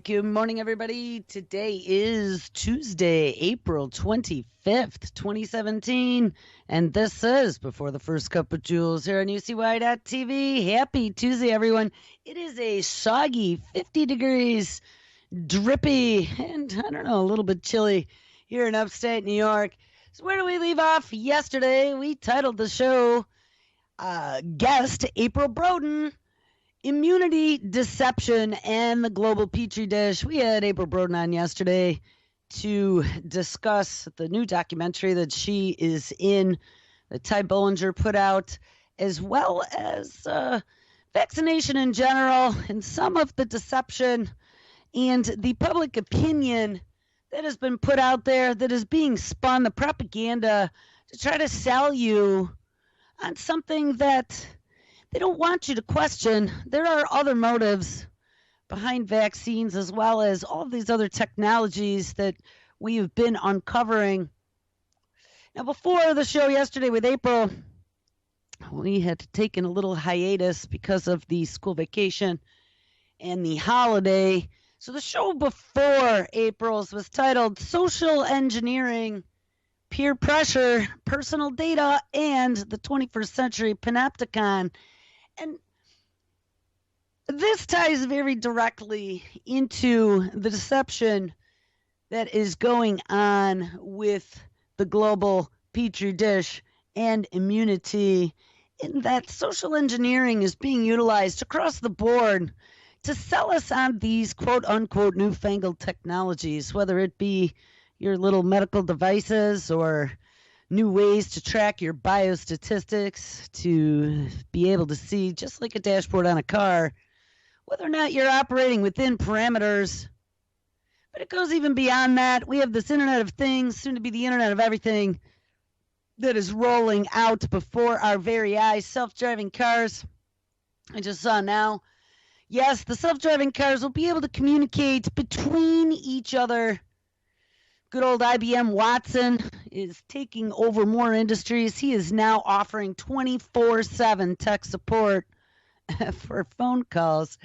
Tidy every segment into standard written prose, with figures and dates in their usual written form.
Good morning, everybody. Today is Tuesday, April 25th, 2017, and this is Before the First Cup of Jules here on UCY.TV. Happy Tuesday, everyone. It is a soggy 50 degrees, drippy, and I don't know, a little bit chilly here in upstate New York. So where do we leave off? Yesterday, we titled the show Guest April Broden, Immunity, Deception, and the Global Petri Dish. We had April Broden on yesterday to discuss the new documentary that she is in, that Ty Bollinger put out, as well as vaccination in general and some of the deception and the public opinion that has been put out there that is being spun, the propaganda to try to sell you on something that they don't want you to question. There are other motives behind vaccines, as well as all of these other technologies that we have been uncovering. Now, before the show yesterday with April, we had taken a little hiatus because of the school vacation and the holiday. So the show before April's was titled Social Engineering, Peer Pressure, Personal Data, and the 21st Century Panopticon. And this ties very directly into the deception that is going on with the global Petri dish and immunity, in that social engineering is being utilized across the board to sell us on these quote-unquote newfangled technologies, whether it be your little medical devices or new ways to track your biostatistics, to be able to see, just like a dashboard on a car, whether or not you're operating within parameters. But it goes even beyond that. We have this Internet of Things, soon to be the Internet of Everything, that is rolling out before our very eyes. Self-driving cars, I just saw now. Yes, the self-driving cars will be able to communicate between each other. Good old IBM Watson is taking over more industries. He is now offering 24/7 tech support for phone calls.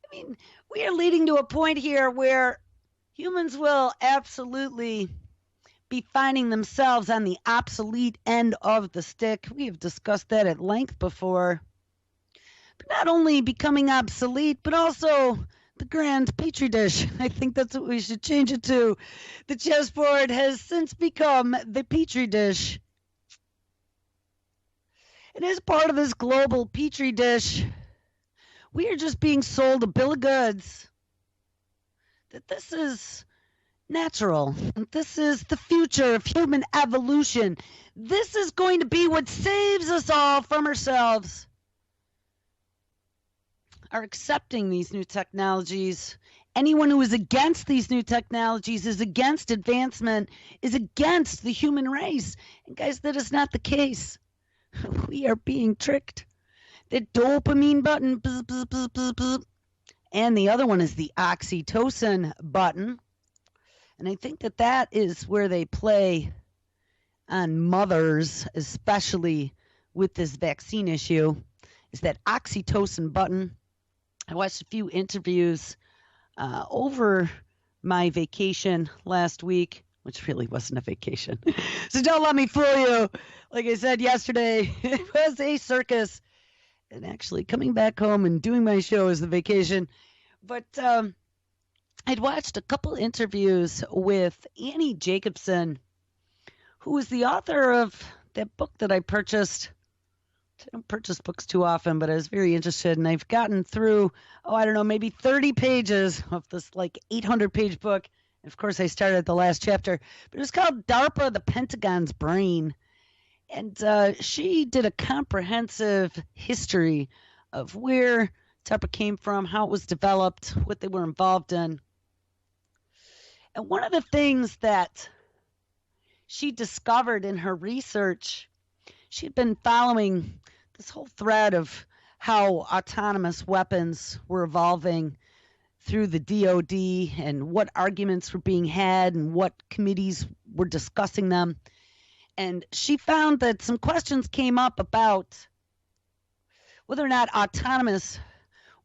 I mean, we are leading to a point here where humans will absolutely be finding themselves on the obsolete end of the stick. We have discussed that at length before. But not only becoming obsolete, but also the grand Petri dish. I think that's what we should change it to. The chessboard has since become the Petri dish. And as part of this global Petri dish, we are just being sold a bill of goods that this is natural. And this is the future of human evolution. This is going to be what saves us all from ourselves. Are accepting these new technologies. Anyone who is against these new technologies is against advancement, is against the human race. And guys, that is not the case. We are being tricked. The dopamine button, bzz, bzz, bzz, bzz, bzz, and the other one is the oxytocin button. And I think that that is where they play on mothers, especially with this vaccine issue, is that oxytocin button. I watched a few interviews over my vacation last week, which really wasn't a vacation. So don't let me fool you. Like I said yesterday, it was a circus. And actually coming back home and doing my show is the vacation. But I'd watched a couple interviews with Annie Jacobsen, who is the author of that book that I purchased. I don't purchase books too often, but I was very interested, and I've gotten through, maybe 30 pages of this 800-page book. And of course, I started at the last chapter, but it was called DARPA, the Pentagon's Brain. And she did a comprehensive history of where DARPA came from, how it was developed, what they were involved in. And one of the things that she discovered in her research, she had been following this whole thread of how autonomous weapons were evolving through the DoD and what arguments were being had and what committees were discussing them. And she found that some questions came up about whether or not autonomous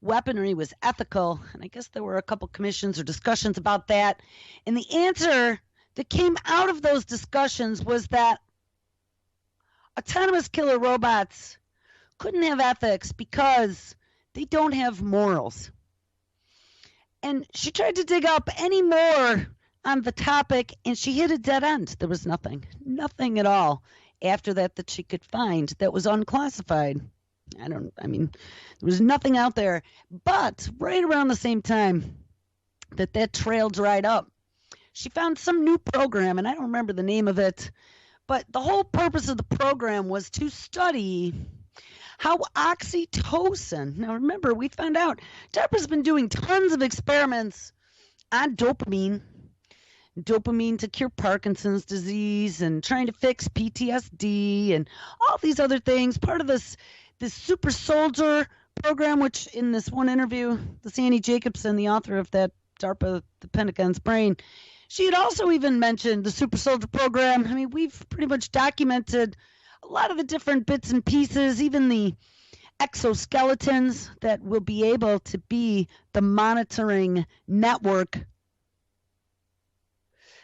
weaponry was ethical. And I guess there were a couple commissions or discussions about that. And the answer that came out of those discussions was that autonomous killer robots couldn't have ethics because they don't have morals. And she tried to dig up any more on the topic, and she hit a dead end. There was nothing at all after that she could find that was unclassified. There was nothing out there. But right around the same time that trail dried up, she found some new program, and I don't remember the name of it, but the whole purpose of the program was to study how oxytocin, now remember, we found out DARPA's been doing tons of experiments on dopamine to cure Parkinson's disease and trying to fix PTSD and all these other things. Part of this super soldier program, which in this one interview, this Annie Jacobsen, the author of that DARPA, the Pentagon's Brain, she had also even mentioned the super soldier program. I mean, we've pretty much documented a lot of the different bits and pieces, even the exoskeletons that will be able to be the monitoring network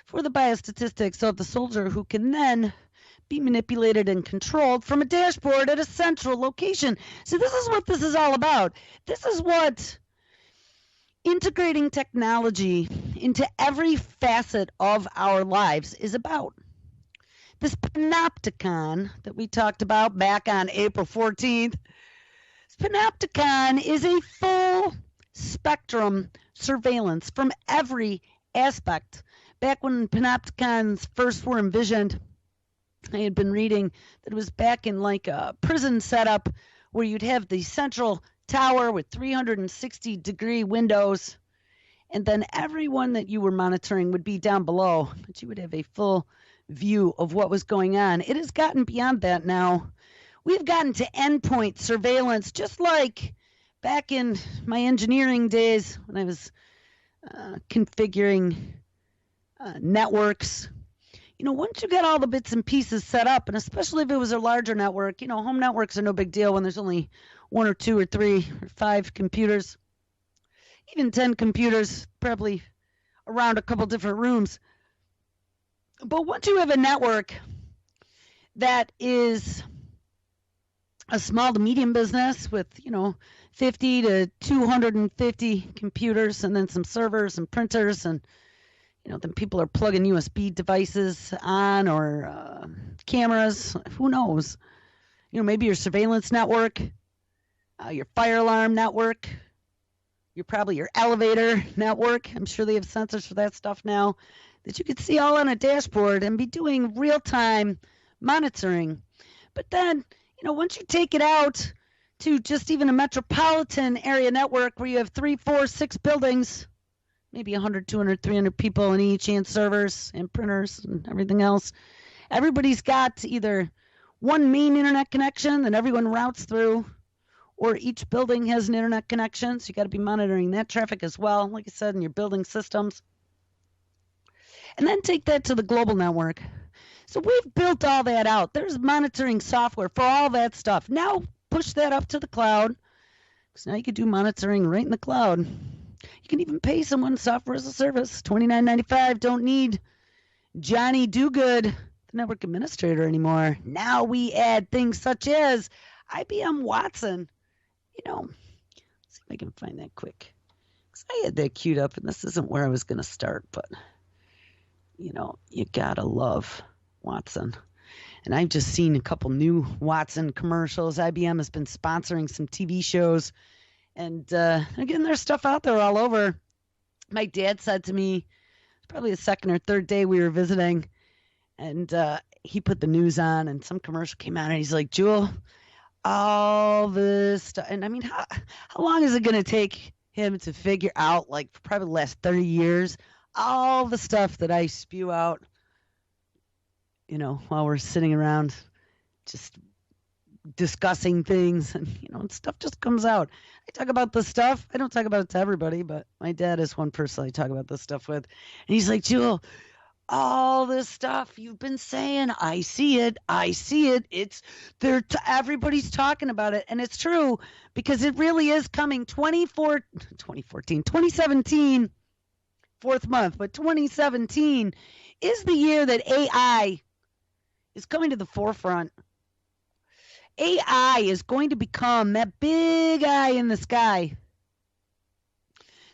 for the biostatistics of the soldier, who can then be manipulated and controlled from a dashboard at a central location. So this is what this is all about. This is what integrating technology into every facet of our lives is about. This panopticon that we talked about back on April 14th, this panopticon is a full spectrum surveillance from every aspect. Back when panopticons first were envisioned, I had been reading that it was back in like a prison setup where you'd have the central tower with 360-degree windows, and then everyone that you were monitoring would be down below, but you would have a full view of what was going on. It has gotten beyond that now. We've gotten to endpoint surveillance, just like back in my engineering days when I was configuring networks. Once you get all the bits and pieces set up, and especially if it was a larger network, home networks are no big deal when there's only 1 or 2 or 3 or 5 computers, even 10 computers, probably around a couple different rooms. But once you have a network that is a small to medium business with, 50 to 250 computers and then some servers and printers, and then people are plugging USB devices on or cameras, who knows? Maybe your surveillance network, your fire alarm network, probably your elevator network. I'm sure they have sensors for that stuff now that you could see all on a dashboard and be doing real-time monitoring. But then, once you take it out to just even a metropolitan area network where you have 3, 4, 6 buildings, maybe 100, 200, 300 people in each, and servers and printers and everything else, everybody's got either one main internet connection that everyone routes through, or each building has an internet connection, so you got to be monitoring that traffic as well, like I said, in your building systems. And then take that to the global network. So we've built all that out. There's monitoring software for all that stuff. Now push that up to the cloud, because now you can do monitoring right in the cloud. You can even pay someone software as a service, $29.95. Don't need Johnny Dogood, the network administrator, anymore. Now we add things such as IBM Watson. Let's see if I can find that quick, because I had that queued up, and this isn't where I was going to start, but you gotta love Watson. And I've just seen a couple new Watson commercials. IBM has been sponsoring some TV shows. And again, there's stuff out there all over. My dad said to me, probably the second or third day we were visiting, and he put the news on, and some commercial came out, and he's like, Jewel, all this stuff. And I mean, how long is it going to take him to figure out, like, for probably the last 30 years, all the stuff that I spew out, while we're sitting around just discussing things, and stuff just comes out. I talk about this stuff. I don't talk about it to everybody, but my dad is one person I talk about this stuff with. And he's like, Jewel, all this stuff you've been saying. I see it. I see it. It's there. Everybody's talking about it. And it's true because it really is coming 2017, fourth month, but 2017 is the year that AI is coming to the forefront. AI is going to become that big eye in the sky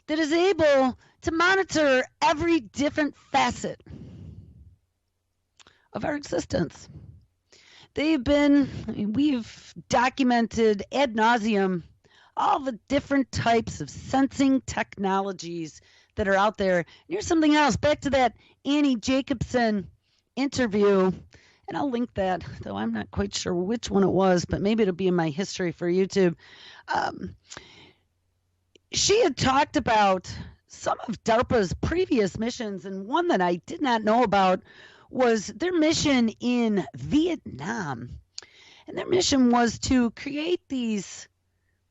that is able to monitor every different facet of our existence. We've documented ad nauseum all the different types of sensing technologies that are out there. And here's something else, back to that Annie Jacobsen interview, and I'll link that, though I'm not quite sure which one it was, but maybe it'll be in my history for YouTube. She had talked about some of DARPA's previous missions, and one that I did not know about was their mission in Vietnam. And their mission was to create these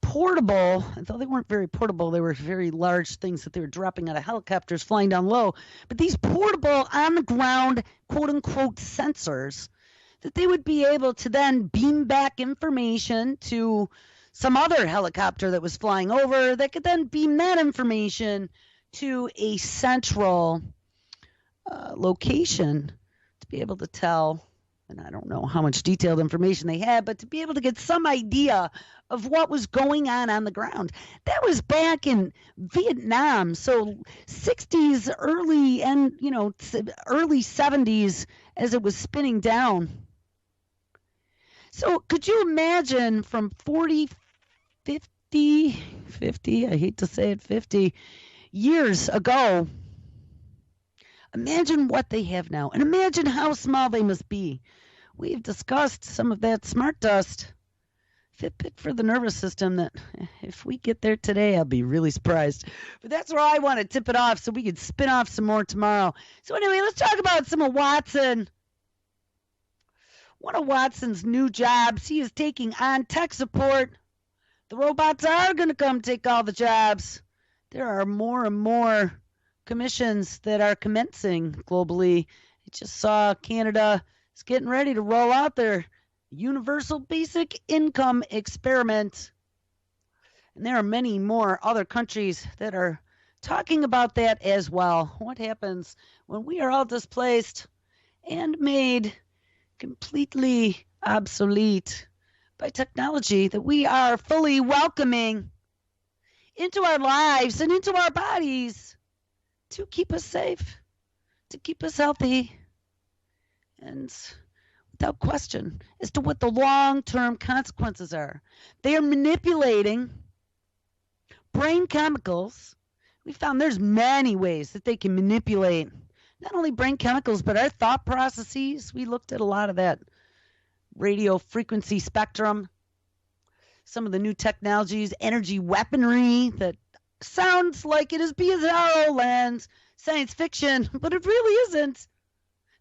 portable, though they weren't very portable, they were very large things that they were dropping out of helicopters flying down low, but these portable on-the-ground, quote-unquote, sensors that they would be able to then beam back information to some other helicopter that was flying over that could then beam that information to a central location to be able to tell, and I don't know how much detailed information they had, but to be able to get some idea of what was going on the ground. That was back in Vietnam, so 60s, early 70s as it was spinning down. So could you imagine from 50, I hate to say it, 50 years ago, imagine what they have now, and imagine how small they must be. We've discussed some of that smart dust, Fitbit for the nervous system, that if we get there today, I'll be really surprised. But that's where I want to tip it off so we can spin off some more tomorrow. So anyway, let's talk about some of Watson. One of Watson's new jobs, he is taking on tech support. The robots are going to come take all the jobs. There are more and more commissions that are commencing globally. I just saw Canada is getting ready to roll out their universal basic income experiment. And there are many more other countries that are talking about that as well. What happens when we are all displaced and made completely obsolete by technology that we are fully welcoming into our lives and into our bodies to keep us safe, to keep us healthy, and without question as to what the long-term consequences are. They are manipulating brain chemicals. We found there's many ways that they can manipulate not only brain chemicals, but our thought processes. We looked at a lot of that radio frequency spectrum, some of the new technologies, energy weaponry that sounds like it is bizarro land, science fiction, but it really isn't.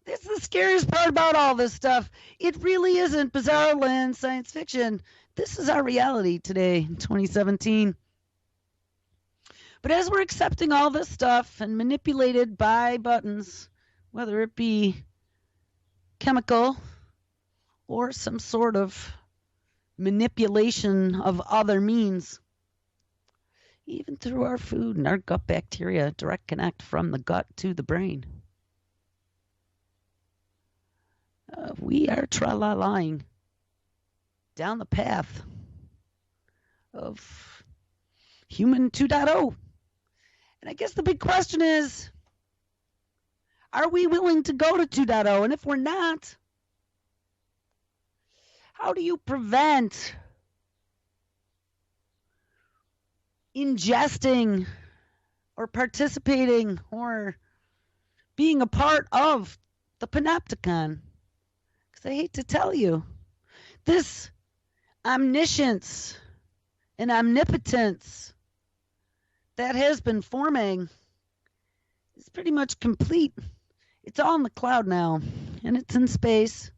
That's the scariest part about all this stuff. It really isn't bizarro land, science fiction. This is our reality today in 2017. But as we're accepting all this stuff and manipulated by buttons, whether it be chemical or some sort of manipulation of other means, even through our food and our gut bacteria, direct connect from the gut to the brain. We are tra-la-lying down the path of human 2.0. And I guess the big question is, are we willing to go to 2.0? And if we're not, how do you prevent ingesting or participating or being a part of the panopticon? Because I hate to tell you, this omniscience and omnipotence that has been forming is pretty much complete. It's all in the cloud now, and it's in space.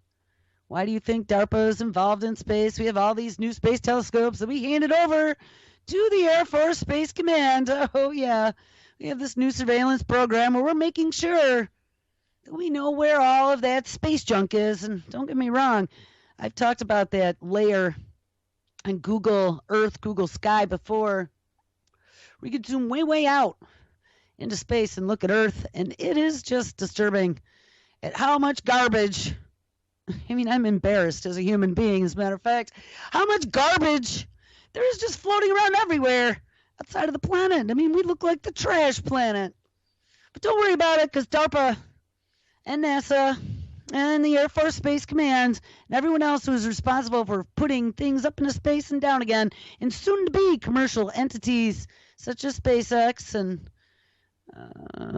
Why do you think DARPA is involved in space? We have all these new space telescopes that we handed over to the Air Force Space Command. Oh, yeah. We have this new surveillance program where we're making sure we know where all of that space junk is. And don't get me wrong, I've talked about that layer on Google Earth, Google Sky before. We could zoom way, way out into space and look at Earth, and it is just disturbing at how much garbage. I mean, I'm embarrassed as a human being, as a matter of fact, how much garbage there is just floating around everywhere outside of the planet. I mean, we look like the trash planet. But don't worry about it, because DARPA and NASA and the Air Force Space Command and everyone else who is responsible for putting things up into space and down again, and soon-to-be commercial entities such as SpaceX and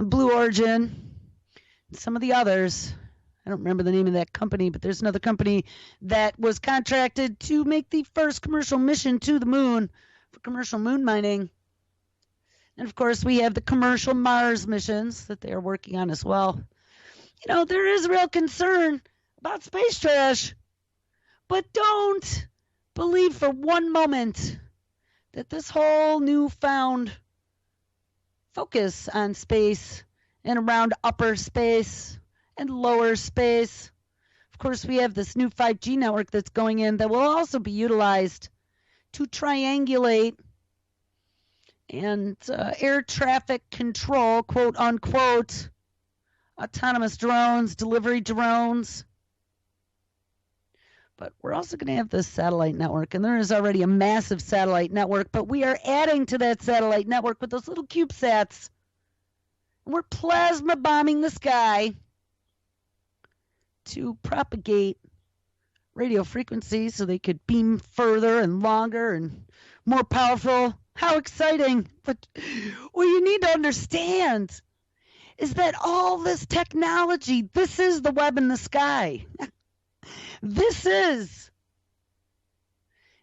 Blue Origin, and some of the others. I don't remember the name of that company, but there's another company that was contracted to make the first commercial mission to the moon for commercial moon mining. And of course, we have the commercial Mars missions that they are working on as well. You know, there is real concern about space trash, but don't believe for one moment that this whole newfound focus on space and around upper space and lower space. Of course, we have this new 5G network that's going in that will also be utilized to triangulate and air traffic control, quote unquote, autonomous drones, delivery drones. But we're also going to have this satellite network, and there is already a massive satellite network, but we are adding to that satellite network with those little CubeSats. And we're plasma bombing the sky to propagate radio frequencies so they could beam further and longer and more powerful. How exciting. But what you need to understand is that all this technology, this is the web in the sky. This is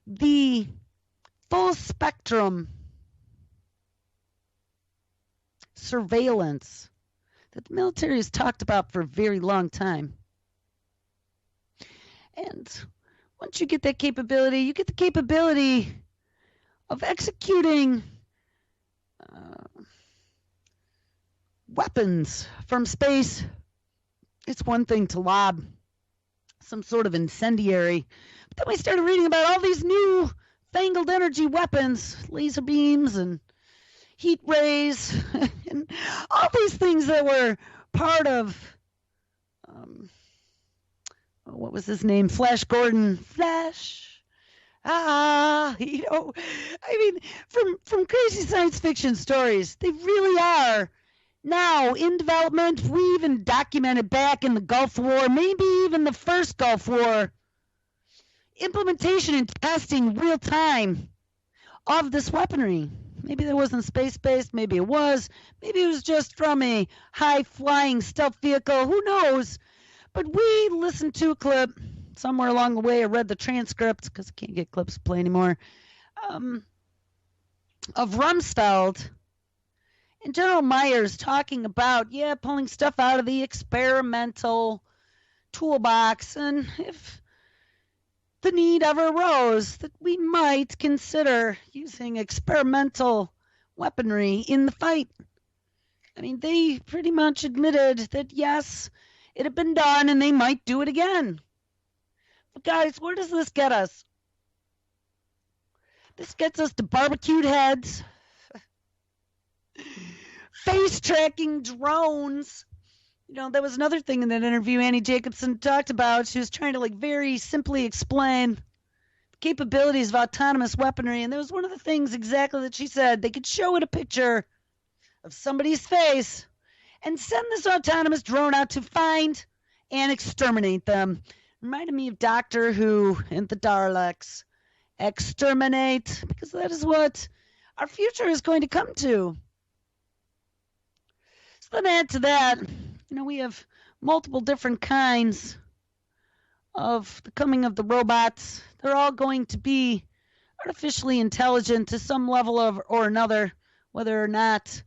the full spectrum surveillance that the military has talked about for a very long time. And once you get that capability, you get the capability of executing weapons from space. It's one thing to lob some sort of incendiary. But then we started reading about all these new fangled energy weapons, laser beams and heat rays, and all these things that were part of, what was his name? Flash Gordon. Flash. You know, I mean, from crazy science fiction stories, they really are now in development. We even documented back in the Gulf War, maybe even the first Gulf War, implementation and testing real time of this weaponry. Maybe that wasn't space-based, maybe it was. Maybe it was just from a high-flying stealth vehicle. Who knows? But we listened to a clip somewhere along the way. I read the transcript because I can't get clips to play anymore, of Rumsfeld and General Myers talking about, pulling stuff out of the experimental toolbox, and if the need ever arose, that we might consider using experimental weaponry in the fight. I mean, they pretty much admitted that, yes, it had been done and they might do it again. But guys, where does this get us? This gets us to barbecued heads, face tracking drones. You know, that was another thing in that interview Annie Jacobsen talked about. She was trying to very simply explain the capabilities of autonomous weaponry. And that was one of the things exactly that she said. They could show it a picture of somebody's face and send this autonomous drone out to find and exterminate them. Reminded me of Doctor Who and the Daleks. Exterminate, because that is what our future is going to come to. So then add to that, we have multiple different kinds of the coming of the robots. They're all going to be artificially intelligent to some level or another, whether or not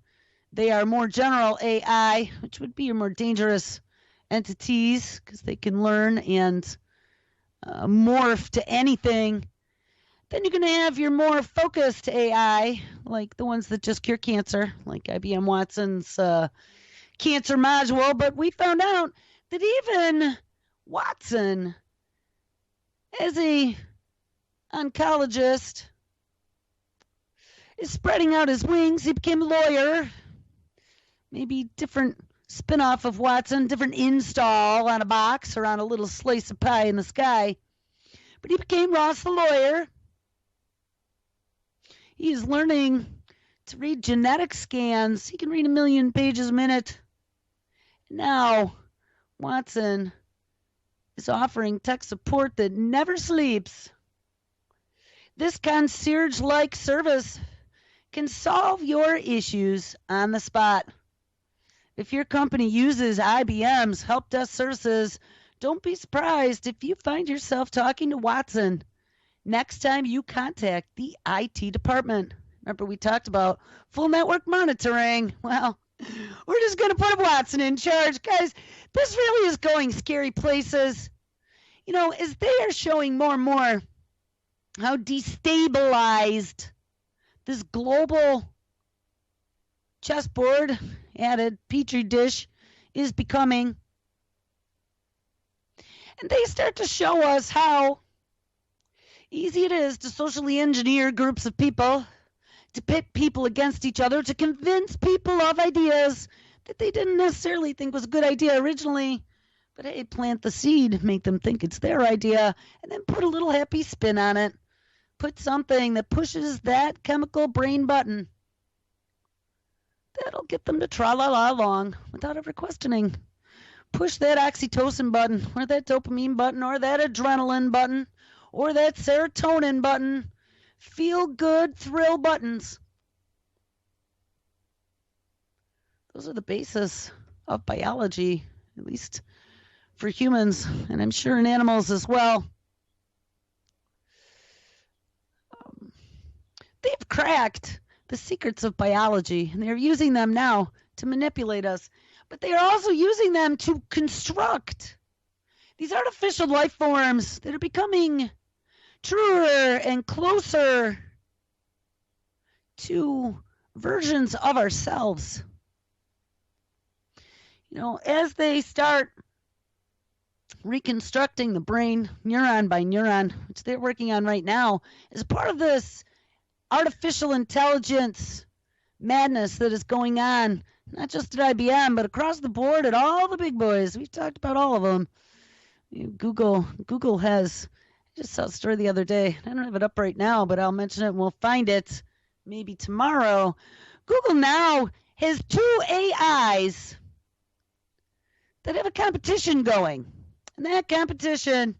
they are more general AI, which would be your more dangerous entities because they can learn and morph to anything. Then you're going to have your more focused AI, like the ones that just cure cancer, like IBM Watson's cancer module, but we found out that even Watson, as a oncologist, is spreading out his wings. He became a lawyer, maybe different spin-off of Watson, different install on a box or on a little slice of pie in the sky. But he became Ross the lawyer. He is learning to read genetic scans. He can read 1 million pages a minute. Now, Watson is offering tech support that never sleeps. This concierge-like service can solve your issues on the spot. If your company uses IBM's help desk services, don't be surprised if you find yourself talking to Watson next time you contact the IT department. Remember, we talked about full network monitoring. Well, we're just going to put Watson in charge. Guys, this really is going scary places. You know, as they are showing more and more how destabilized this global chessboard, added petri dish, is becoming. And they start to show us how easy it is to socially engineer groups of people, to pit people against each other, to convince people of ideas that they didn't necessarily think was a good idea originally. But hey, plant the seed, make them think it's their idea, and then put a little happy spin on it. Put something that pushes that chemical brain button. That'll get them to tra-la-la along without ever questioning. Push that oxytocin button, or that dopamine button, or that adrenaline button, or that serotonin button. Feel good thrill buttons. Those are the basis of biology, at least for humans, and I'm sure in animals as well. They've cracked the secrets of biology, and they're using them now to manipulate us. But they are also using them to construct these artificial life forms that are becoming truer and closer to versions of ourselves. You know, as they start reconstructing the brain neuron by neuron, which they're working on right now, as part of this artificial intelligence madness that is going on, not just at IBM, but across the board at all the big boys. We've talked about all of them. Google has, I just saw a story the other day. I don't have it up right now, but I'll mention it and we'll find it maybe tomorrow. Google now has 2 AIs that have a competition going. And that competition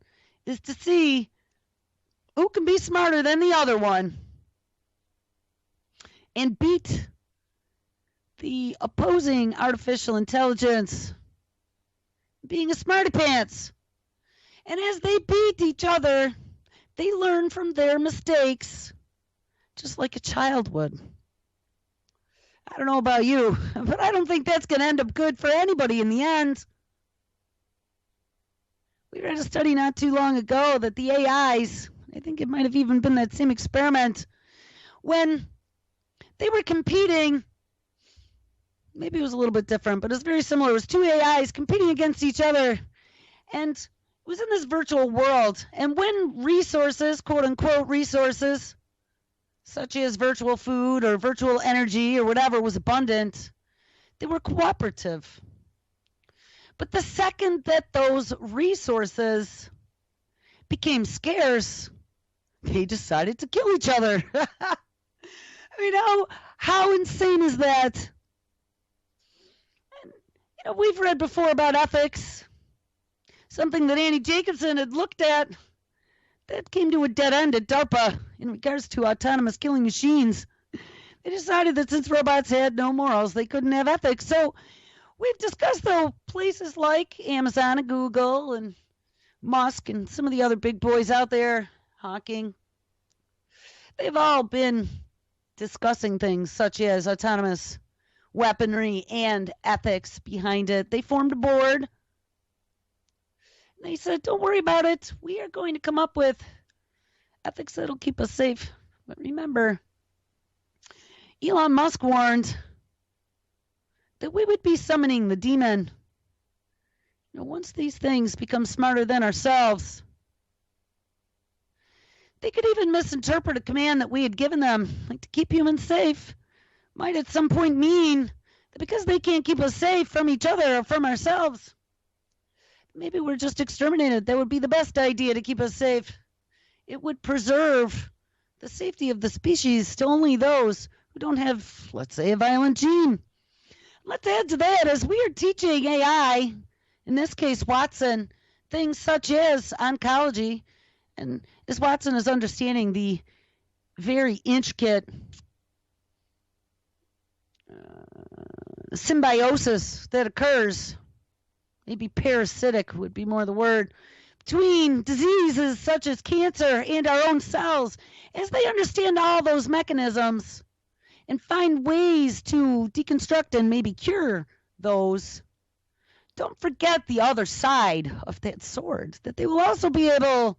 is to see who can be smarter than the other one and beat the opposing artificial intelligence being a smarty pants. And as they beat each other, they learn from their mistakes, just like a child would. I don't know about you, but I don't think that's going to end up good for anybody in the end. We read a study not too long ago that the AIs, I think it might have even been that same experiment, when they were competing, maybe it was a little bit different, but it was very similar. It was 2 AIs competing against each other, and it was in this virtual world. And when resources, quote-unquote resources, such as virtual food or virtual energy or whatever was abundant, they were cooperative. But the second that those resources became scarce, they decided to kill each other. I mean, how insane is that? And, you know, we've read before about ethics, something that Annie Jacobsen had looked at that came to a dead end at DARPA in regards to autonomous killing machines. They decided that since robots had no morals, they couldn't have ethics. So we've discussed, though, places like Amazon and Google and Musk and some of the other big boys out there, Hawking. They've all been discussing things such as autonomous weaponry and ethics behind it. They formed a board. They said, don't worry about it. We are going to come up with ethics that'll keep us safe. But remember, Elon Musk warned that we would be summoning the demon. Once these things become smarter than ourselves, they could even misinterpret a command that we had given them, like to keep humans safe, might at some point mean that because they can't keep us safe from each other or from ourselves, maybe we're just exterminated. That would be the best idea to keep us safe. It would preserve the safety of the species to only those who don't have, let's say, a violent gene. Let's add to that, as we are teaching AI, in this case Watson, things such as oncology, and as Watson is understanding the very intricate symbiosis that occurs, maybe parasitic would be more the word, between diseases such as cancer and our own cells, as they understand all those mechanisms and find ways to deconstruct and maybe cure those. Don't forget the other side of that sword, that they will also be able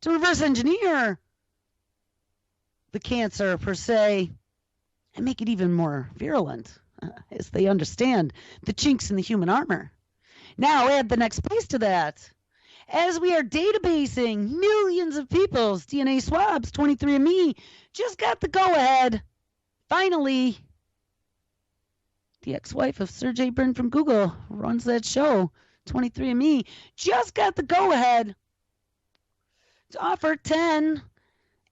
to reverse engineer the cancer per se and make it even more virulent as they understand the chinks in the human armor. Now add the next piece to that. As we are databasing millions of people's DNA swabs, 23andMe just got the go-ahead. Finally, the ex-wife of Sergey Brin from Google, who runs that show, 23andMe, just got the go-ahead to offer 10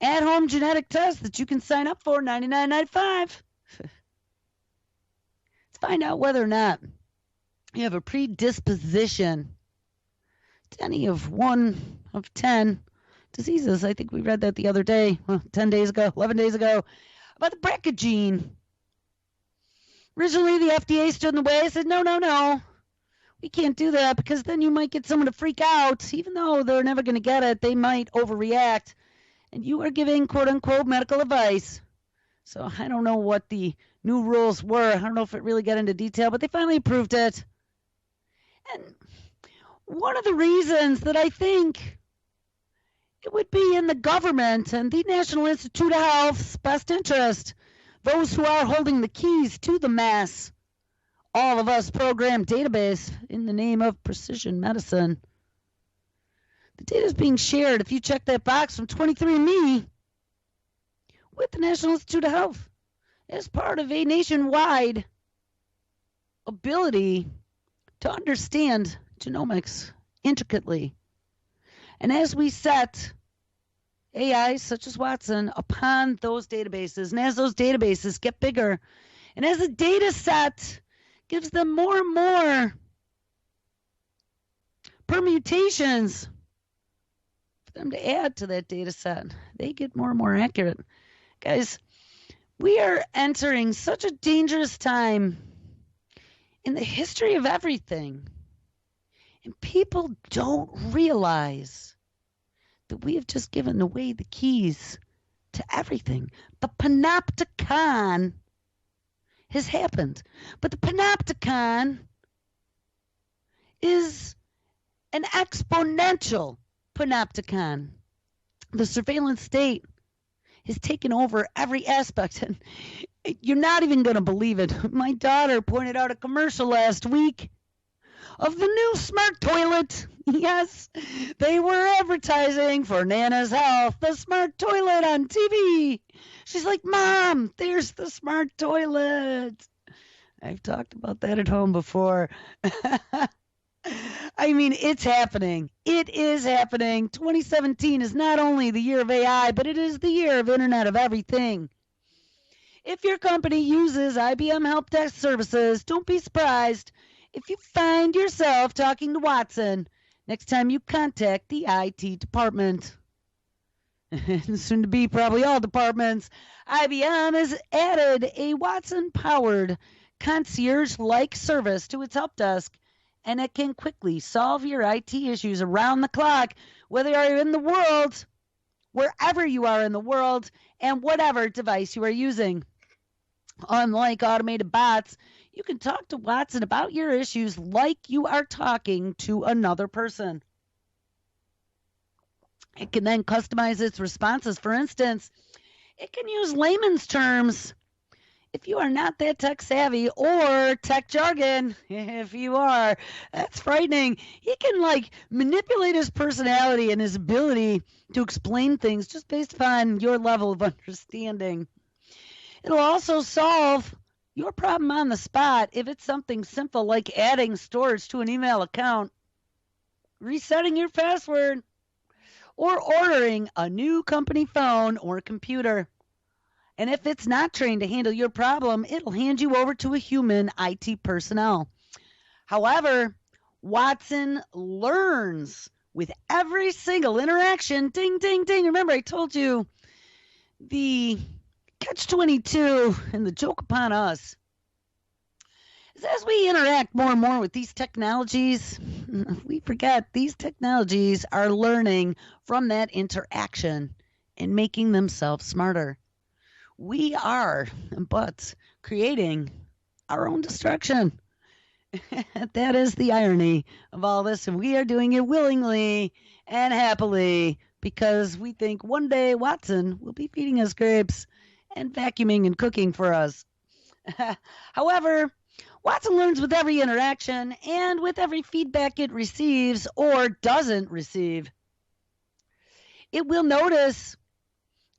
at-home genetic tests that you can sign up for, $99.95. To find out whether or not you have a predisposition to any of one of 10 diseases. I think we read that the other day, 10 days ago, 11 days ago, about the BRCA gene. Originally, the FDA stood in the way and said, no, we can't do that because then you might get someone to freak out. Even though they're never going to get it, they might overreact. And you are giving, quote-unquote, medical advice. So I don't know what the new rules were. I don't know if it really got into detail, but they finally approved it. And one of the reasons that I think it would be in the government and the National Institute of Health's best interest, those who are holding the keys to the mass All of Us program database in the name of precision medicine. The data is being shared, if you check that box, from 23andMe with the National Institute of Health as part of a nationwide ability to understand genomics intricately. And as we set AI such as Watson upon those databases, and as those databases get bigger, and as the data set gives them more and more permutations for them to add to that data set, they get more and more accurate. Guys, we are entering such a dangerous time in the history of everything. And people don't realize that we have just given away the keys to everything. The panopticon has happened. But the panopticon is an exponential panopticon. The surveillance state has taken over every aspect. And you're not even going to believe it. My daughter pointed out a commercial last week of the new smart toilet. Yes, they were advertising for Nana's Health, the smart toilet on TV. She's like, Mom, there's the smart toilet. I've talked about that at home before. I mean, it's happening. It is happening. 2017 is not only the year of AI, but it is the year of Internet of Everything. If your company uses IBM Help Desk services, don't be surprised if you find yourself talking to Watson next time you contact the IT department. And soon to be probably all departments. IBM has added a Watson-powered concierge-like service to its help desk, and it can quickly solve your IT issues around the clock, whether you're in the world, wherever you are in the world, and whatever device you are using. Unlike automated bots, you can talk to Watson about your issues like you are talking to another person. It can then customize its responses. For instance, it can use layman's terms if you are not that tech savvy or tech jargon, if you are, that's frightening. He can manipulate his personality and his ability to explain things just based upon your level of understanding. It'll also solve your problem on the spot if it's something simple like adding storage to an email account, resetting your password, or ordering a new company phone or computer. And if it's not trained to handle your problem, it'll hand you over to a human IT personnel. However, Watson learns with every single interaction. Ding, ding, ding. Remember, I told you the catch-22 and the joke upon us is as we interact more and more with these technologies, we forget these technologies are learning from that interaction and making themselves smarter. We are but creating our own destruction. That is the irony of all this, and we are doing it willingly and happily because we think one day Watson will be feeding us grapes and vacuuming and cooking for us. However, Watson learns with every interaction and with every feedback it receives or doesn't receive. It will notice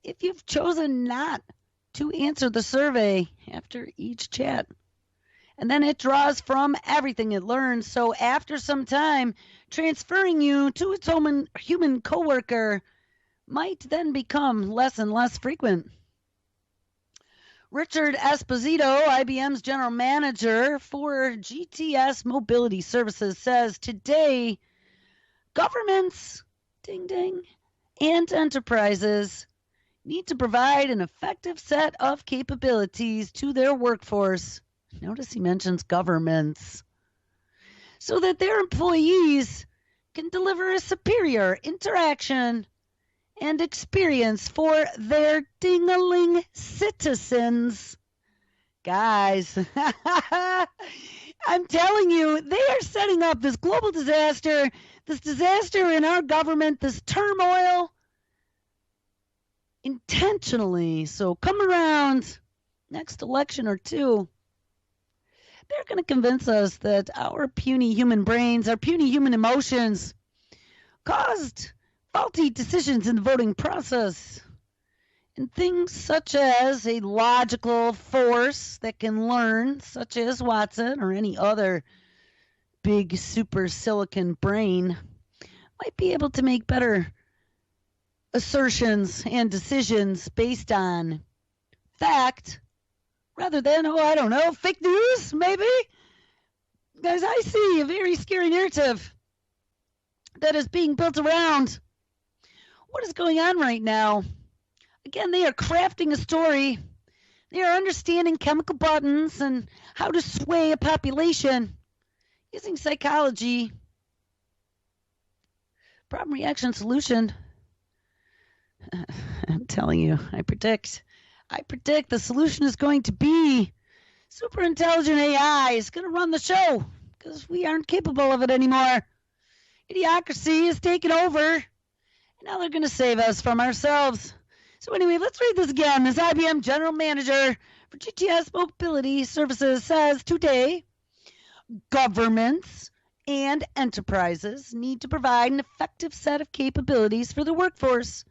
if you've chosen not to answer the survey after each chat. And then it draws from everything it learns. So after some time, transferring you to its human coworker might then become less and less frequent. Richard Esposito, IBM's general manager for GTS Mobility Services, says today, governments, ding ding, and enterprises need to provide an effective set of capabilities to their workforce. Notice he mentions governments, so that their employees can deliver a superior interaction and experience for their ding-a-ling citizens. Guys, I'm telling you, they are setting up this global disaster, this disaster in our government, this turmoil, intentionally. So come around next election or two. They're going to convince us that our puny human brains, our puny human emotions caused faulty decisions in the voting process. And things such as a logical force that can learn, such as Watson or any other big super silicon brain, might be able to make better assertions and decisions based on fact rather than, fake news, maybe? Guys, I see a very scary narrative that is being built around what is going on right now. Again, they are crafting a story. They are understanding chemical buttons and how to sway a population using psychology. Problem, reaction, solution. I'm telling you, I predict the solution is going to be super intelligent AI is going to run the show because we aren't capable of it anymore. Idiocracy is taking over, and now they're going to save us from ourselves. So anyway, let's read this again. This IBM general manager for GTS Mobility Services says today, governments and enterprises need to provide an effective set of capabilities for the workforce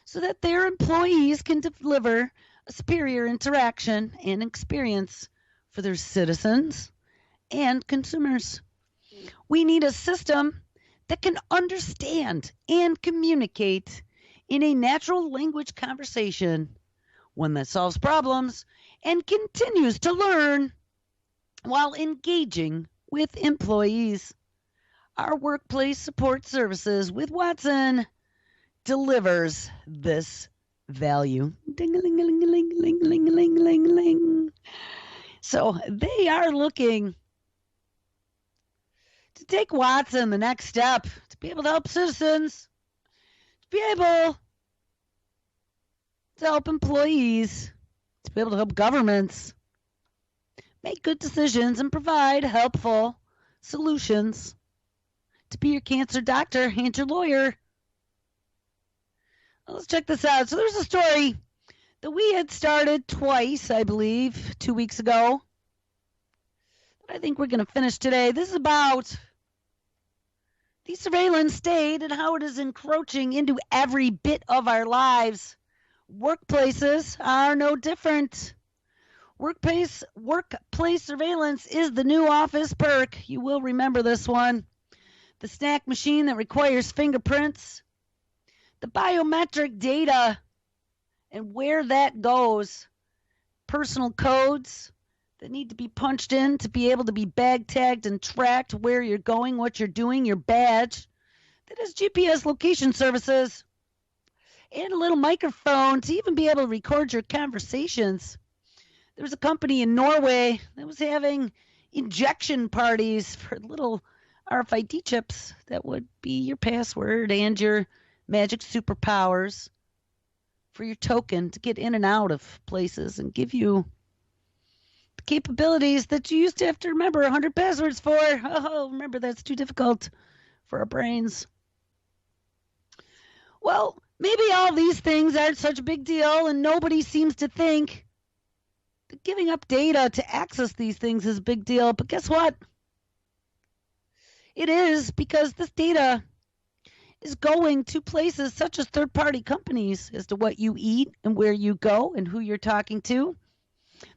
so that their employees can deliver a superior interaction and experience for their citizens and consumers. We need a system that can understand and communicate in a natural language conversation, one that solves problems and continues to learn while engaging with employees. Our workplace support services with Watson delivers this value. Ding-a-ling-a-ling-a-ling-a-ling-a-ling-a-ling-a-ling. So they are looking to take Watson the next step to be able to help citizens, to be able to help employees, to be able to help governments make good decisions and provide helpful solutions, to be your cancer doctor and your lawyer. Let's check this out. So there's a story that we had started twice, I believe, 2 weeks ago. I think we're going to finish today. This is about the surveillance state and how it is encroaching into every bit of our lives. Workplaces are no different. Workplace surveillance is the new office perk. You will remember this one. The snack machine that requires fingerprints. The biometric data and where that goes. Personal codes that need to be punched in to be able to be bag tagged and tracked where you're going, what you're doing, your badge. That is GPS location services. And a little microphone to even be able to record your conversations. There was a company in Norway that was having injection parties for little RFID chips that would be your password and your magic superpowers for your token to get in and out of places and give you the capabilities that you used to have to remember 100 passwords for. Oh, remember, that's too difficult for our brains. Well, maybe all these things aren't such a big deal, and nobody seems to think that giving up data to access these things is a big deal. But guess what? It is, because this data is going to places such as third-party companies as to what you eat and where you go and who you're talking to.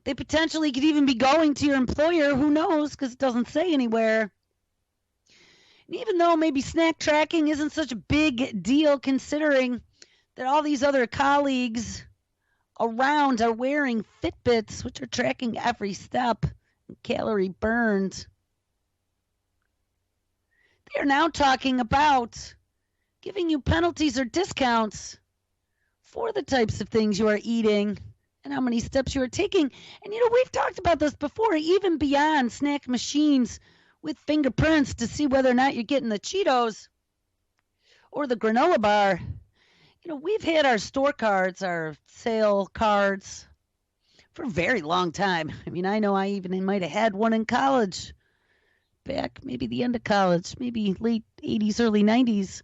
They potentially could even be going to your employer. Who knows, because it doesn't say anywhere. And even though maybe snack tracking isn't such a big deal, considering that all these other colleagues around are wearing Fitbits, which are tracking every step and calorie burned. They are now talking about giving you penalties or discounts for the types of things you are eating and how many steps you are taking. And, we've talked about this before, even beyond snack machines with fingerprints to see whether or not you're getting the Cheetos or the granola bar. We've had our store cards, our sale cards for a very long time. I know I even might have had one in college, back maybe the end of college, maybe late 80s, early 90s.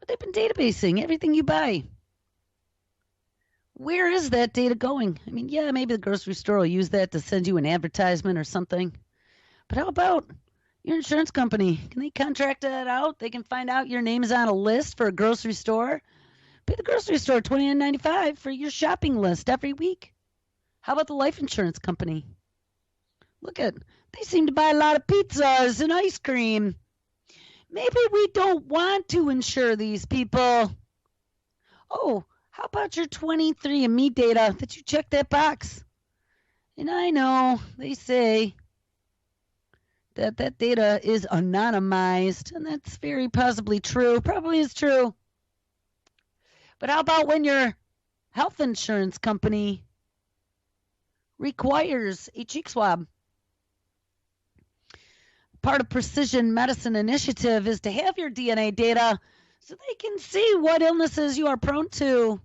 But they've been databasing everything you buy. Where is that data going? Yeah, maybe the grocery store will use that to send you an advertisement or something. But how about your insurance company? Can they contract that out? They can find out your name is on a list for a grocery store. Pay the grocery store $29.95 for your shopping list every week. How about the life insurance company? They seem to buy a lot of pizzas and ice cream. Maybe we don't want to insure these people. Oh, how about your 23andMe data that you check that box? And I know they say that data is anonymized, and that's very possibly true. Probably is true. But how about when your health insurance company requires a cheek swab? Part of Precision Medicine Initiative is to have your DNA data so they can see what illnesses you are prone to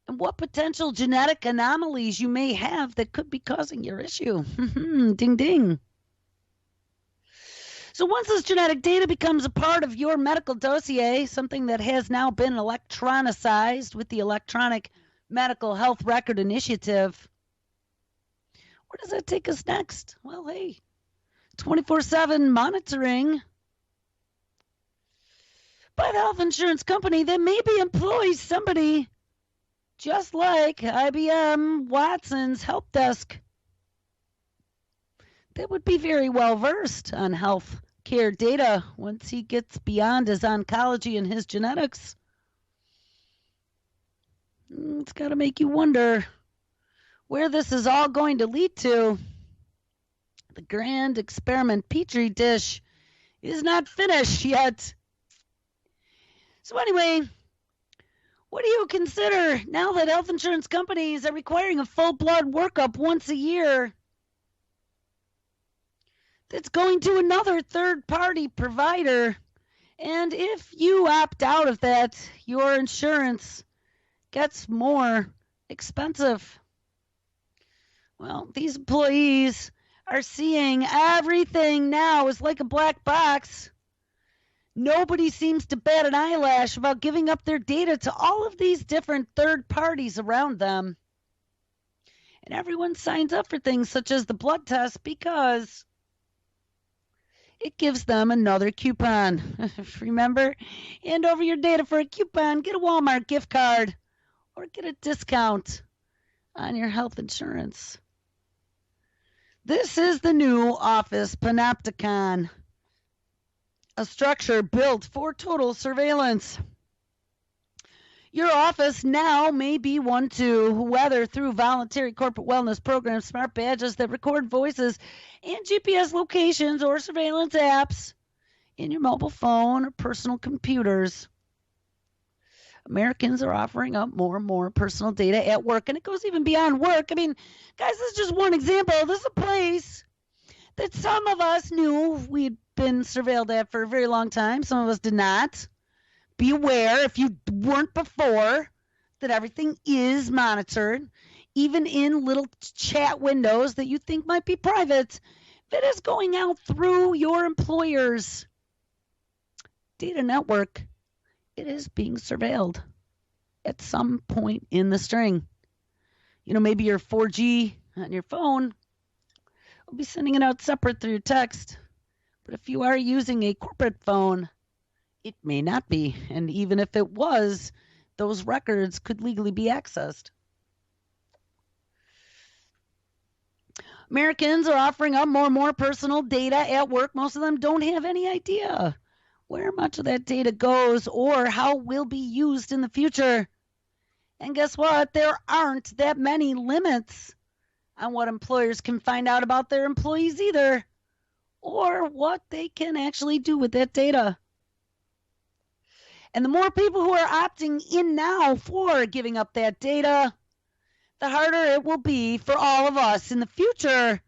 and what potential genetic anomalies you may have that could be causing your issue. Ding, ding. So once this genetic data becomes a part of your medical dossier, something that has now been electronicized with the Electronic Medical Health Record Initiative, where does that take us next? Well, hey, 24/7 monitoring by the health insurance company that maybe employs somebody just like IBM Watson's help desk that would be very well versed on health care data once he gets beyond his oncology and his genetics. It's got to make you wonder where this is all going to lead to. The grand experiment petri dish is not finished yet. So anyway, what do you consider now that health insurance companies are requiring a full blood workup once a year that's going to another third-party provider? And if you opt out of that, your insurance gets more expensive. Well, these employees are seeing everything now is like a black box. Nobody seems to bat an eyelash about giving up their data to all of these different third parties around them. And everyone signs up for things such as the blood test because it gives them another coupon. Remember? Hand over your data for a coupon, get a Walmart gift card, or get a discount on your health insurance. This is the new Office Panopticon, a structure built for total surveillance. Your office now may be one too, whether through voluntary corporate wellness programs, smart badges that record voices, and GPS locations or surveillance apps in your mobile phone or personal computers. Americans are offering up more and more personal data at work, and it goes even beyond work. I mean, guys, this is just one example. This is a place that some of us knew we'd been surveilled at for a very long time. Some of us did not. Be aware, if you weren't before, that everything is monitored, even in little chat windows that you think might be private. If it is going out through your employer's data network, it is being surveilled at some point in the string. You know, maybe your 4G on your phone will be sending it out separate through your text. But if you are using a corporate phone, it may not be. And even if it was, those records could legally be accessed. Americans are offering up more and more personal data at work. Most of them don't have any idea where much of that data goes or how it will be used in the future. And guess what? There aren't that many limits on what employers can find out about their employees either, or what they can actually do with that data. And the more people who are opting in now for giving up that data, the harder it will be for all of us in the future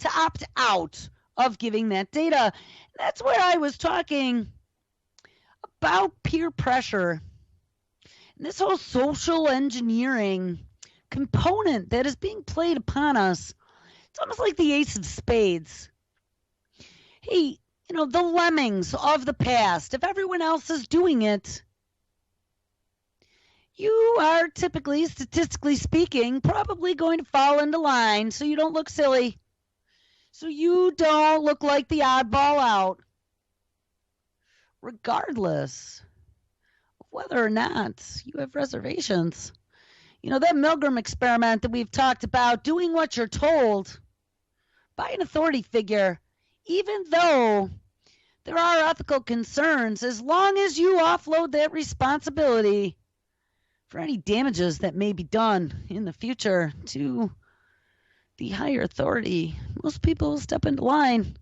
to opt out of giving that data. That's where I was talking about peer pressure and this whole social engineering component that is being played upon us. It's almost like the ace of spades. Hey, you know, the lemmings of the past, if everyone else is doing it, you are typically, statistically speaking, probably going to fall into line so you don't look silly, so you don't look like the oddball out, regardless of whether or not you have reservations. You know, that Milgram experiment that we've talked about, doing what you're told by an authority figure, even though there are ethical concerns, as long as you offload that responsibility for any damages that may be done in the future to the higher authority, most people will step into line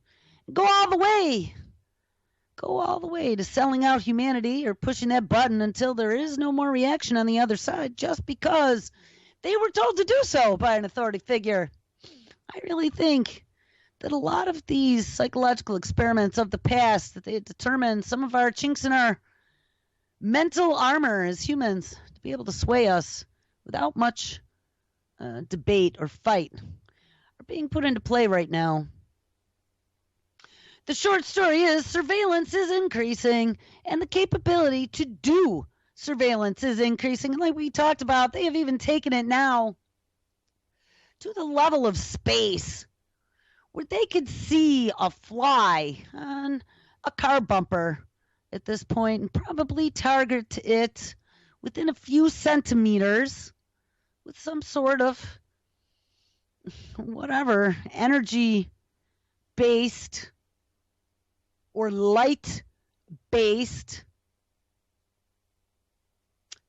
and go all the way. Go all the way to selling out humanity or pushing that button until there is no more reaction on the other side just because they were told to do so by an authority figure. I really think that a lot of these psychological experiments of the past, that they determine some of our chinks in our mental armor as humans to be able to sway us without much debate or fight, are being put into play right now. The short story is surveillance is increasing, and the capability to do surveillance is increasing. And like we talked about, they have even taken it now to the level of space where they could see a fly on a car bumper at this point and probably target it within a few centimeters with some sort of whatever energy-based or light-based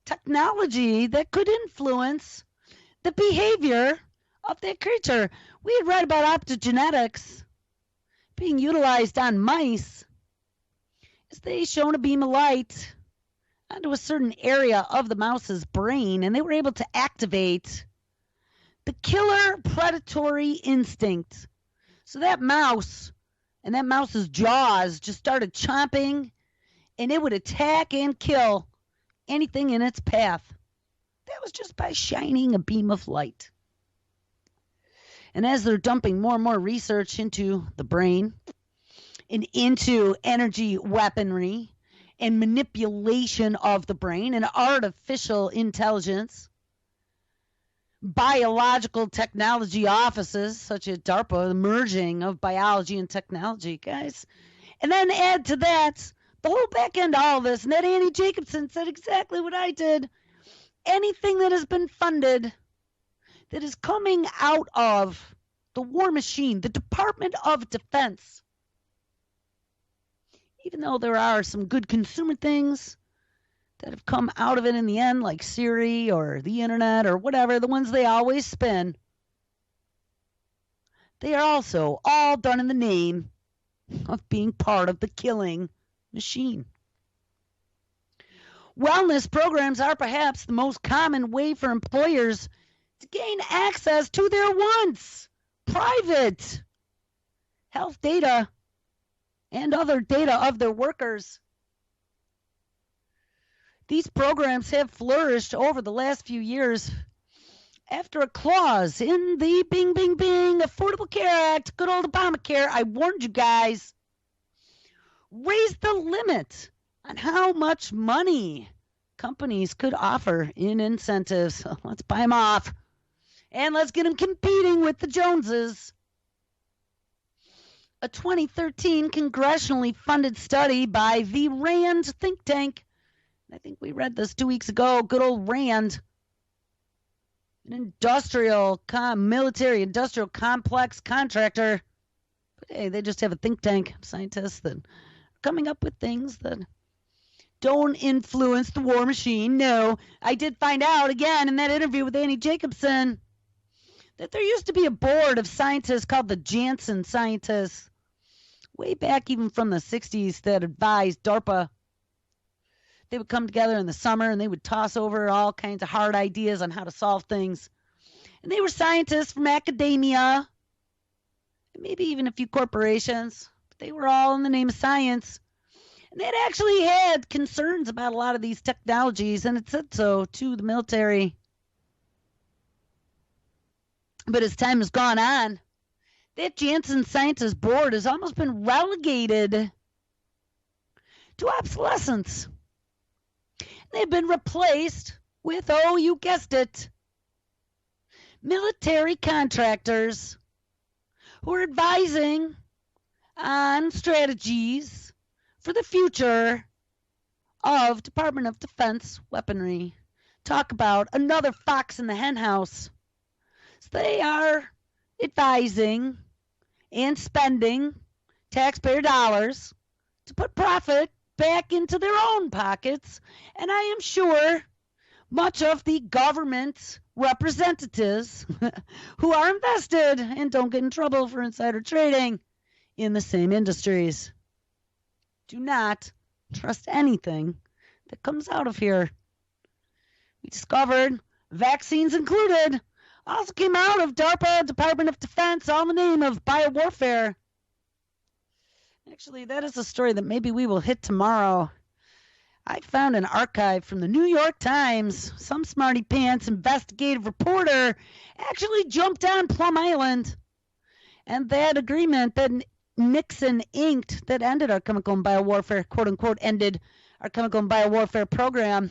technology that could influence the behavior of that creature. We had read about optogenetics being utilized on mice as they shone a beam of light onto a certain area of the mouse's brain, and they were able to activate the killer predatory instinct. So that mouse and that mouse's jaws just started chomping, and it would attack and kill anything in its path. That was just by shining a beam of light. And as they're dumping more and more research into the brain and into energy weaponry, and manipulation of the brain and artificial intelligence. Biological technology offices such as DARPA, the merging of biology and technology, guys. And then add to that the whole back end of all this. And that Annie Jacobsen said exactly what I did. Anything that has been funded that is coming out of the war machine, the Department of Defense, even though there are some good consumer things that have come out of it in the end, like Siri or the internet or whatever, the ones they always spin, they are also all done in the name of being part of the killing machine. Wellness programs are perhaps the most common way for employers to gain access to their once private health data and other data of their workers. These programs have flourished over the last few years after a clause in the Bing, Bing, Bing Affordable Care Act, good old Obamacare, I warned you guys, raised the limit on how much money companies could offer in incentives. So let's buy them off, and let's get them competing with the Joneses. A 2013 congressionally funded study by the RAND think tank, I think we read this 2 weeks ago, good old RAND, an military industrial complex contractor. But hey, they just have a think tank of scientists that are coming up with things that don't influence the war machine. No, I did find out again in that interview with Annie Jacobsen that there used to be a board of scientists called the Janssen scientists, way back even from the 60s, that advised DARPA. They would come together in the summer and they would toss over all kinds of hard ideas on how to solve things. And they were scientists from academia, and maybe even a few corporations, but they were all in the name of science. And they'd actually had concerns about a lot of these technologies, and it said so to the military. But as time has gone on, that Janssen Scientist Board has almost been relegated to obsolescence. They've been replaced with, oh, you guessed it, military contractors who are advising on strategies for the future of Department of Defense weaponry. Talk about another fox in the henhouse. So they are advising and spending taxpayer dollars to put profit back into their own pockets, and I am sure much of the government representatives who are invested and don't get in trouble for insider trading in the same industries. Do not trust anything that comes out of here. We discovered, vaccines included, also came out of DARPA, Department of Defense, all in the name of biowarfare. Actually, that is a story that maybe we will hit tomorrow. I found an archive from the New York Times. Some smarty pants investigative reporter actually jumped on Plum Island. And that agreement that Nixon inked that ended our chemical and biowarfare, quote unquote, ended our chemical and biowarfare program.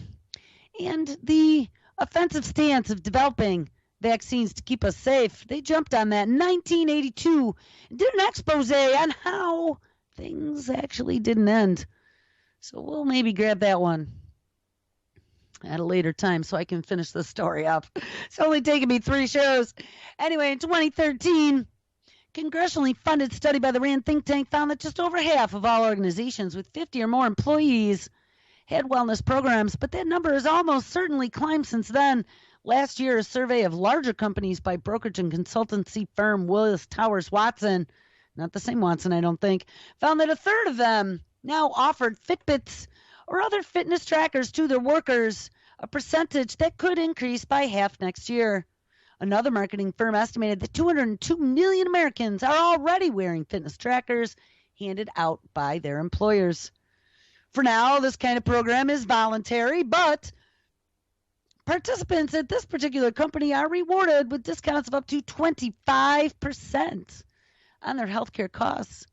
And the offensive stance of developing vaccines to keep us safe. They jumped on that in 1982 and did an expose on how things actually didn't end. So we'll maybe grab that one at a later time so I can finish the story up. It's only taken me 3 shows. Anyway, in 2013, congressionally funded study by the RAND think tank found that just over half of all organizations with 50 or more employees had wellness programs, but that number has almost certainly climbed since then. Last year, a survey of larger companies by brokerage and consultancy firm Willis Towers Watson, not the same Watson, I don't think, found that a third of them now offered Fitbits or other fitness trackers to their workers, a percentage that could increase by half next year. Another marketing firm estimated that 202 million Americans are already wearing fitness trackers handed out by their employers. For now, this kind of program is voluntary, but participants at this particular company are rewarded with discounts of up to 25% on their healthcare costs,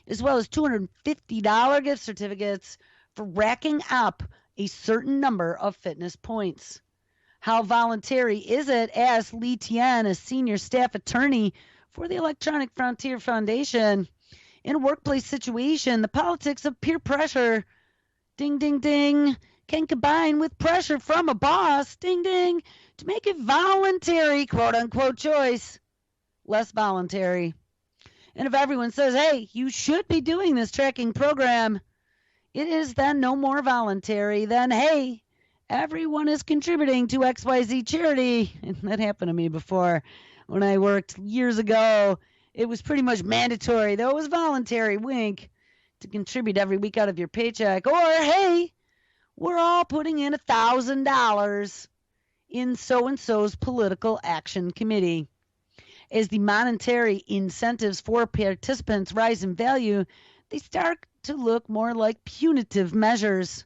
as well as $250 gift certificates for racking up a certain number of fitness points. How voluntary is it? Asked Lee Tian, a senior staff attorney for the Electronic Frontier Foundation. In a workplace situation, the politics of peer pressure, ding, ding, ding, can combine with pressure from a boss, ding, ding, to make a voluntary, quote-unquote, choice less voluntary. And if everyone says, hey, you should be doing this tracking program, it is then no more voluntary than, hey, everyone is contributing to XYZ charity. And that happened to me before when I worked years ago. It was pretty much mandatory, though it was voluntary, wink, to contribute every week out of your paycheck. Or, hey, we're all putting in $1,000 in so-and-so's political action committee. As the monetary incentives for participants rise in value, they start to look more like punitive measures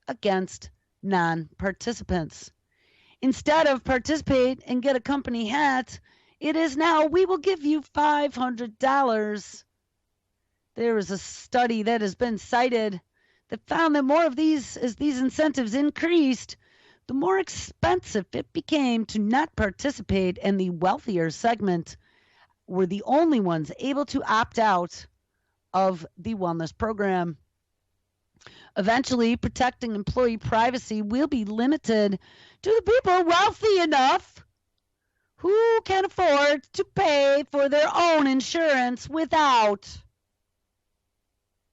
against non-participants. Instead of participate and get a company hat, it is now, we will give you $500. There is a study that has been cited that found that more of these, as these incentives increased, the more expensive it became to not participate, and the wealthier segment were the only ones able to opt out of the wellness program. Eventually, protecting employee privacy will be limited to the people wealthy enough who can afford to pay for their own insurance without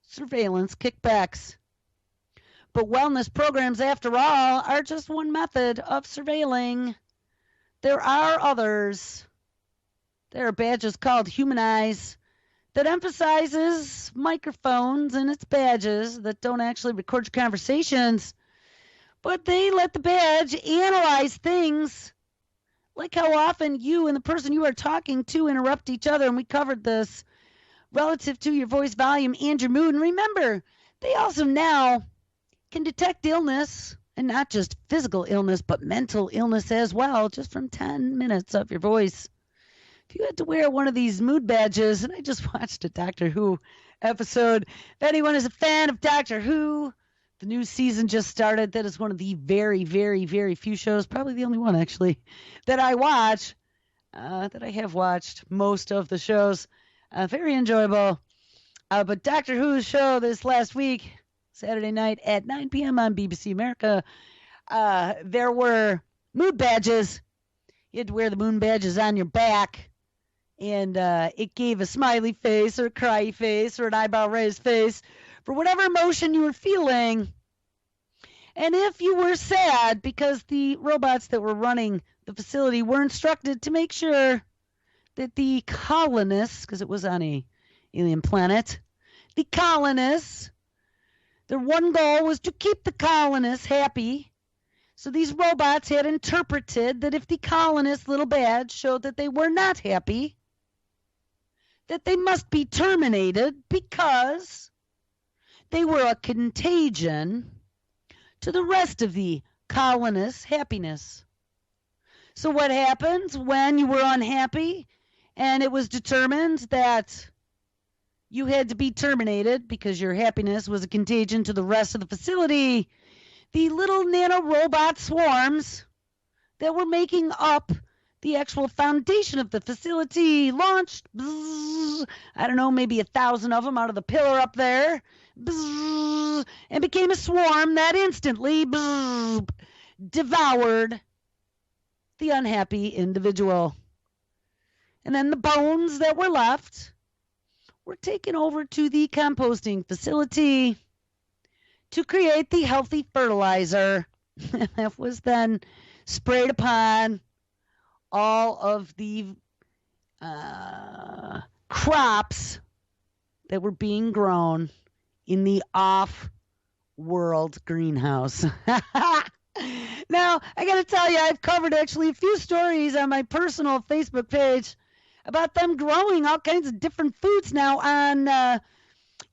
surveillance kickbacks. But wellness programs, after all, are just one method of surveilling. There are others. There are badges called Humanize that emphasizes microphones in its badges that don't actually record your conversations, but they let the badge analyze things, like how often you and the person you are talking to interrupt each other, and we covered this, relative to your voice volume and your mood. And remember, they also now can detect illness, and not just physical illness, but mental illness as well, just from 10 minutes of your voice. If you had to wear one of these mood badges, and I just watched a Doctor Who episode. If anyone is a fan of Doctor Who, the new season just started. That is one of the very, very, very few shows, probably the only one actually, that I watch, that I have watched most of the shows. Very enjoyable. But Doctor Who's show this last week, Saturday night at 9 p.m. on BBC America, there were mood badges. You had to wear the moon badges on your back, and it gave a smiley face or a cry face or an eyebrow raised face for whatever emotion you were feeling. And if you were sad, because the robots that were running the facility were instructed to make sure that the colonists, because it was on a alien planet, the colonists, their one goal was to keep the colonists happy. So these robots had interpreted that if the colonists' little badge showed that they were not happy, that they must be terminated because they were a contagion to the rest of the colonists' happiness. So what happens when you were unhappy and it was determined that you had to be terminated because your happiness was a contagion to the rest of the facility? The little nano-robot swarms that were making up the actual foundation of the facility launched, bzzz, I don't know, maybe 1,000 of them out of the pillar up there, bzzz, and became a swarm that instantly bzzz, devoured the unhappy individual. And then the bones that were left were taken over to the composting facility to create the healthy fertilizer that was then sprayed upon all of the crops that were being grown in the off-world greenhouse. Now, I got to tell you, I've covered actually a few stories on my personal Facebook page about them growing all kinds of different foods now on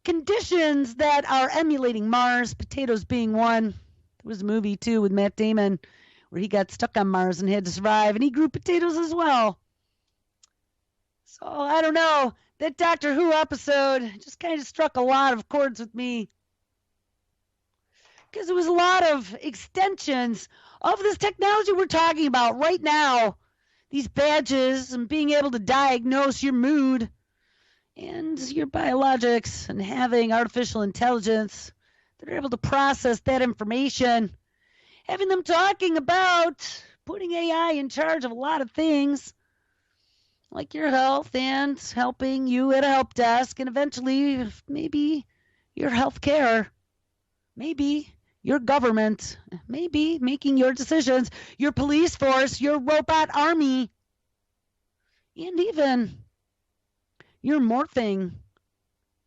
conditions that are emulating Mars, potatoes being one. There was a movie, too, with Matt Damon where he got stuck on Mars and had to survive, and he grew potatoes as well. So, I don't know. That Doctor Who episode just kind of struck a lot of chords with me. because there was a lot of extensions of this technology we're talking about right now. These badges and being able to diagnose your mood and your biologics and having artificial intelligence that are able to process that information. Having them talking about putting AI in charge of a lot of things like your health and helping you at a help desk and eventually maybe your health care, maybe your government, maybe making your decisions, your police force, your robot army, and even your morphing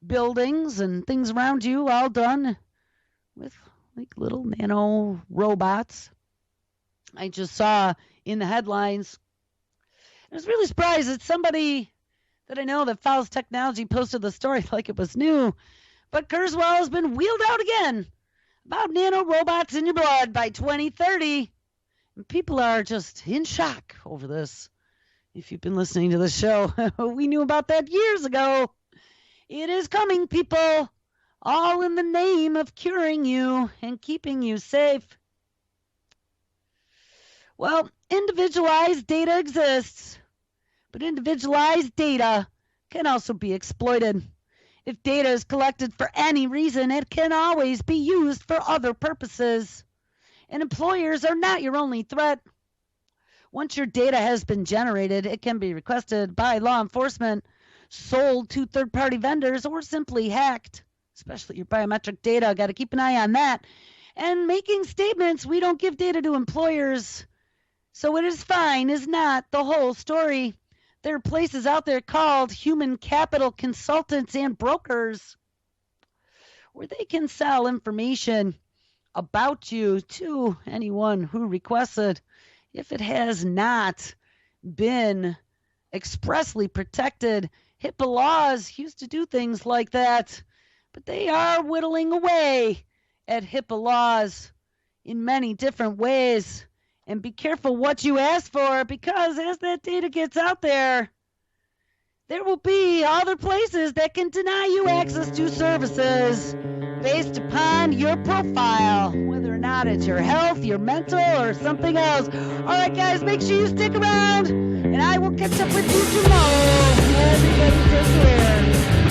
buildings and things around you, all done with like little nano robots. I just saw in the headlines, I was really surprised that somebody that I know that follows technology posted the story like it was new, but Kurzweil has been wheeled out again about nano robots in your blood by 2030. And people are just in shock over this. If you've been listening to the show, we knew about that years ago. It is coming, people, all in the name of curing you and keeping you safe. Well, individualized data exists, but individualized data can also be exploited. If data is collected for any reason, it can always be used for other purposes. And employers are not your only threat. Once your data has been generated, it can be requested by law enforcement, sold to third-party vendors, or simply hacked. Especially your biometric data, got to keep an eye on that. And making statements, we don't give data to employers, so it is fine, is not the whole story. There are places out there called human capital consultants and brokers where they can sell information about you to anyone who requests it if it has not been expressly protected. HIPAA laws used to do things like that, but they are whittling away at HIPAA laws in many different ways. And be careful what you ask for, because as that data gets out there, there will be other places that can deny you access to services based upon your profile, whether or not it's your health, your mental, or something else. All right, guys, make sure you stick around, and I will catch up with you tomorrow. Everybody take care.